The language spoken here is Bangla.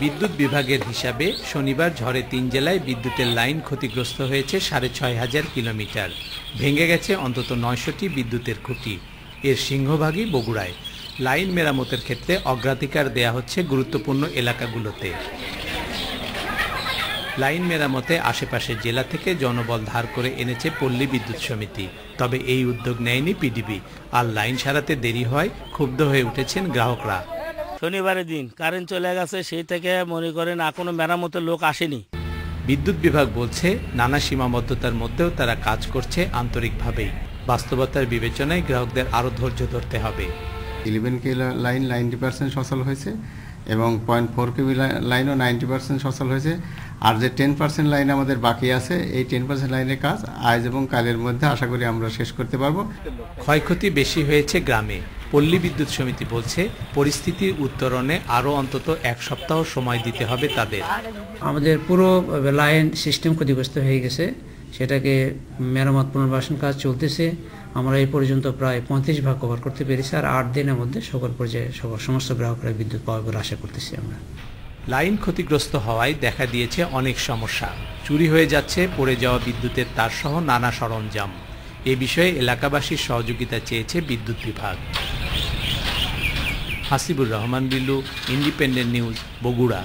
বিদ্যুৎ বিভাগের হিসাবে শনিবার ঝড়ে 3 জেলায় বিদ্যুতের লাইন ক্ষতিগ্রস্ত হয়েছে 6,500 কিলোমিটার। ভেঙে গেছে অন্তত 900টি বিদ্যুতের খুঁটি। এর সিংহভাগই বগুড়ায়। লাইন মেরামতের ক্ষেত্রে অগ্রাধিকার দেয়া হচ্ছে গুরুত্বপূর্ণ এলাকাগুলোতে। লাইন মেরামতে আশেপাশের জেলা থেকে জনবল ধার করে এনেছে পল্লী বিদ্যুৎ সমিতি। তবে এই উদ্যোগ নেয়নি পিডিবি। আর লাইন সারাতে দেরি হয় ক্ষুব্ধ হয়ে উঠেছেন গ্রাহকরা। শনিবারের দিন কারেন্ট চলে গেছে, সেই থেকে মনে করেন এখনো মেরামতের লোক আসেনি। বিদ্যুৎ বিভাগ বলছে নানা সীমাবদ্ধতার মধ্যেও তারা কাজ করছে আন্তরিকভাবেই। বাস্তবতার বিবেচনায় গ্রাহকদের আরও ধৈর্য ধরতে হবে। 11 কেবি লাইন 90% সচল হয়েছে এবং 0.4 কেবি লাইনও 90% সচল হয়েছে। আর যে 10% লাইন আমাদের বাকি আছে, এই 10% লাইনের কাজ আজ এবং কালের মধ্যে আশা করি আমরা শেষ করতে পারবো। ক্ষয়ক্ষতি বেশি হয়েছে গ্রামে। পল্লী বিদ্যুৎ সমিতি বলছে পরিস্থিতির উত্তরণে আরও অন্তত 1 সপ্তাহ সময় দিতে হবে তাদের। আমাদের পুরো লাইন সিস্টেম ক্ষতিগ্রস্ত হয়ে গেছে, সেটাকে মেরামত পুনর্বাসন কাজ চলতেছে। আমরা এই পর্যন্ত প্রায় 35 ভাগ কভার করতে পেরেছি। আর 8 দিনের মধ্যে সকল পর্যায়ে সমস্ত গ্রাহকরা বিদ্যুৎ পাওয়ার বলে আশা করতেছি আমরা। লাইন ক্ষতিগ্রস্ত হওয়ায় দেখা দিয়েছে অনেক সমস্যা। চুরি হয়ে যাচ্ছে পড়ে যাওয়া বিদ্যুতের তারসহ নানা সরঞ্জাম। এ বিষয়ে এলাকাবাসীর সহযোগিতা চেয়েছে বিদ্যুৎ বিভাগ। Hasibur Rahman Billu, independent news, Bogura.